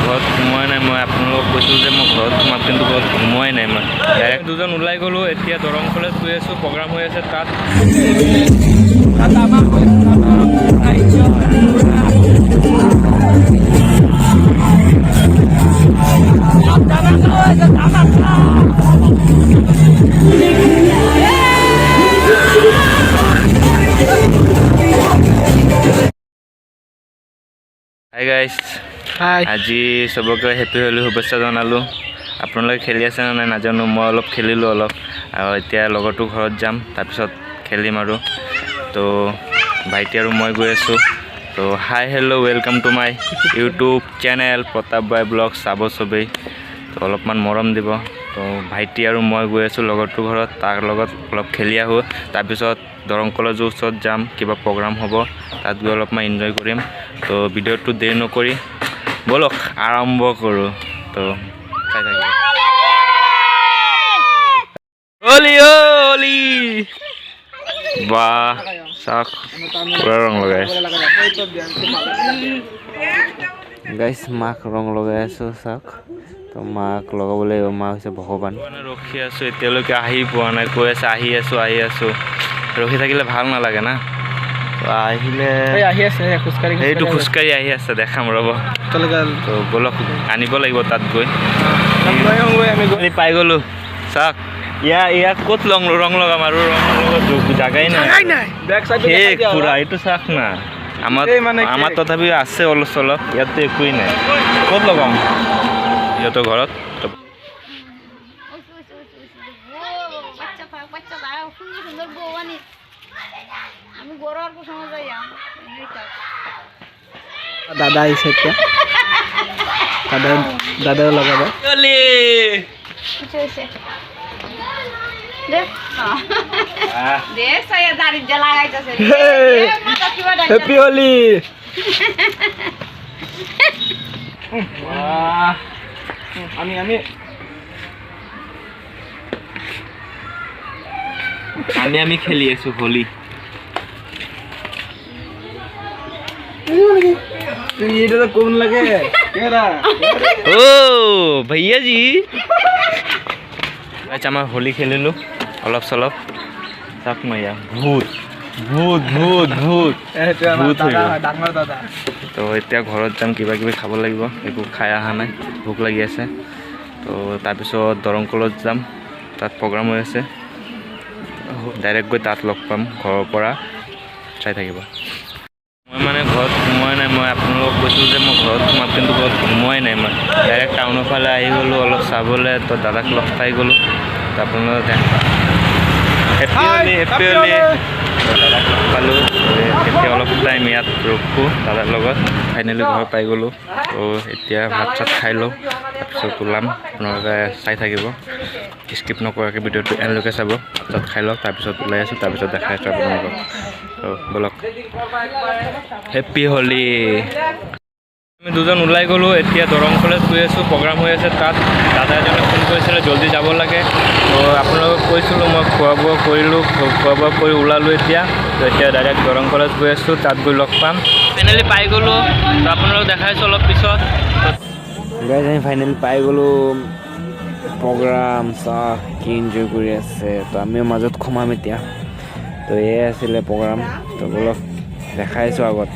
ঘৰত সোমোৱাই নাই। মই আপোনালোকক কৈছিলোঁ যে মই ঘৰত সোমাম, কিন্তু ঘৰত সোমোৱাই নাই। মই ডাইৰেক্ট দুজন ওলাই গ'লোঁ। এতিয়া দৰং কলেজ গৈ আছোঁ, প্ৰগ্ৰাম হৈ আছে তাত। হাই গাইছ, আজি চবকে হেপী হোলী শুভেচ্ছা জনালোঁ। আপোনালোকে খেলি আছে নে নাই নাজানো, মই অলপ খেলিলোঁ অলপ, আৰু এতিয়া লগৰটো ঘৰত যাম, তাৰপিছত খেলিম আৰু। তো ভাইটি আৰু মই গৈ আছোঁ। তো hi hello' welcome to my YouTube channel Pratap বাই ব্লগ। চাব চবেই, তো অলপমান মৰম দিব। তো ভাইটি আৰু মই গৈ আছোঁ লগৰটোৰ ঘৰত, তাৰ লগত অলপ খেলি আহোঁ। তাৰপিছত দৰং কলেজৰ ওচৰত যাম, কিবা প্ৰগ্ৰাম হ'ব, তাত গৈ অলপমান এনজয় কৰিম। তো ভিডিঅ'টো দেৰি নকৰি ব'লক আৰম্ভ কৰোঁ। তো চাই থাকিব। হোলী হোলী বাহ, চাওক পুৰা ৰং লগাই গাইছ, মাক ৰং লগাই আছোঁ চাওক। তো মাক লগাব লাগিব, মা হৈছে ভগৱান। ৰখি আছোঁ, এতিয়ালৈকে আহি পোৱা নাই, কৈ আছে আহি আছোঁ আহি আছোঁ। ৰখি থাকিলে ভাল নালাগে না। আহিলে আহি আছে, সেইটো খোজকাঢ়ি আহি আছে, দেখাম ৰ'ব। তো ব'লক আনিব লাগিব তাত গৈ। আমি পাই গ'লোঁ চাওক। ইয়াত ক'ত ৰং লগাম আৰু ৰং জাগাই নাই পুৰা। এইটো চাওক না, আমাৰ তথাপি আছে অলপ চলপ, ইয়াততো একোৱেই নাই। ক'ত লগাম সিহঁতৰ ঘৰত? দাদা আহিছে এতিয়া, দাদাও লগাব। হেপী হোলী। আমি খেলি আছোঁ হোলী। কোন লাগে ও ভैया जी। আচ্ছা, আমাৰ হোলী খেলিলোঁ অলপ চলপ। চাওক মই ইয়াৰ ভূত ভূত ভূত ভূত ভূত হৈ গ'ল। তো এতিয়া ঘৰত যাম, কিবা কিবি খাব লাগিব, একো খাই অহা নাই, ভোক লাগি আছে। তো তাৰপিছত দৰং কলেজ যাম, তাত প্ৰগ্ৰাম হৈ আছে। ডাইৰেক্ট গৈ তাত লগ পাম ঘৰৰ পৰা, চাই থাকিব। মই মানে ঘৰত সোমোৱাই নাই। মই আপোনালোকক কৈছিলোঁ যে মই ঘৰত সোমাম, কিন্তু ঘৰত সোমোৱাই নাই। মই ডাইৰেক্ট টাউনৰ ফালে আহি গ'লোঁ অলপ চাবলৈ। তো দাদাক লগ পাই গ'লোঁ। তো আপোনালোকে হেপী হোলী হেপী হোলী। দাদাক লগ পালোঁ, এতিয়া অলপ টাইম ইয়াত ৰখোঁ দাদাৰ লগত। ফাইনেলি ঘৰ পাই গ'লোঁ। তো এতিয়া ভাত চাত খাই লওঁ, তাৰপিছত ওলাম। আপোনালোকে চাই থাকিব, স্কিপ নকৰাকৈ ভিডিঅ'টো এনলৈকে চাব। তাত খাই লওক, তাৰপিছত ওলাই আছোঁ, তাৰপিছত দেখাই আছোঁ আপোনালোকক। তো ব'লক হেপী হোলী। আমি দুজন ওলাই গ'লোঁ, এতিয়া দৰং কলেজ গৈ আছোঁ, প্ৰগ্ৰাম হৈ আছে তাত। দাদা এজনে ফোন কৰিছিলে জল্দি যাব লাগে। তো আপোনালোকক কৈছিলোঁ মই খোৱা বোৱা কৰিলোঁ, খোৱা বোৱা কৰি ওলালোঁ এতিয়া। তো এতিয়া ডাইৰেক্ট দৰং কলেজ গৈ আছোঁ, তাত গৈ লগ পাম। ফাইনেলি পাই গ'লোঁ, তো আপোনালোকক দেখাইছোঁ অলপ পিছত। আমি ফাইনেলি পাই গ'লোঁ প্ৰগ্ৰাম। চাওক কি এনজয় কৰি আছে। তো আমিও মাজত সোমাম এতিয়া। তো এয়াই আছিলে প্ৰগ্ৰাম। তো ব'লক দেখাইছোঁ আগত।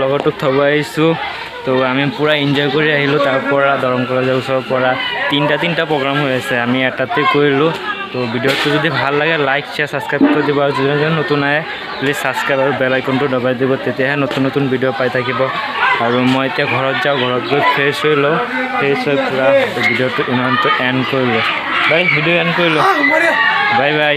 লগৰটোক থব আহিছোঁ তো আমি পূৰা এনজয় কৰি আহিলোঁ তাৰ পৰা দৰং কলেজৰ ওচৰৰ পৰা তিনিটা প্ৰগ্ৰাম হৈ আছে আমি এটাতে কৰিলোঁ তো ভিডিঅ'টো যদি ভাল লাগে লাইক শ্বেয়াৰ ছাবস্ক্ৰাইব কৰি দিব আৰু যোনে নতুন আহে প্লিজ ছাবস্ক্ৰাইব আৰু বেল আইকনটো দবাই দিব তেতিয়াহে নতুন ভিডিঅ' পাই থাকিব আৰু মই এতিয়া ঘৰত যাওঁ ঘৰত গৈ ফ্ৰেছ হৈ লওঁ ফ্ৰেছ হৈ পূৰা ভিডিঅ'টো ইমানটো এণ্ড কৰিলোঁ বাই ভিডিঅ' এণ্ড কৰিলোঁ বাই বাই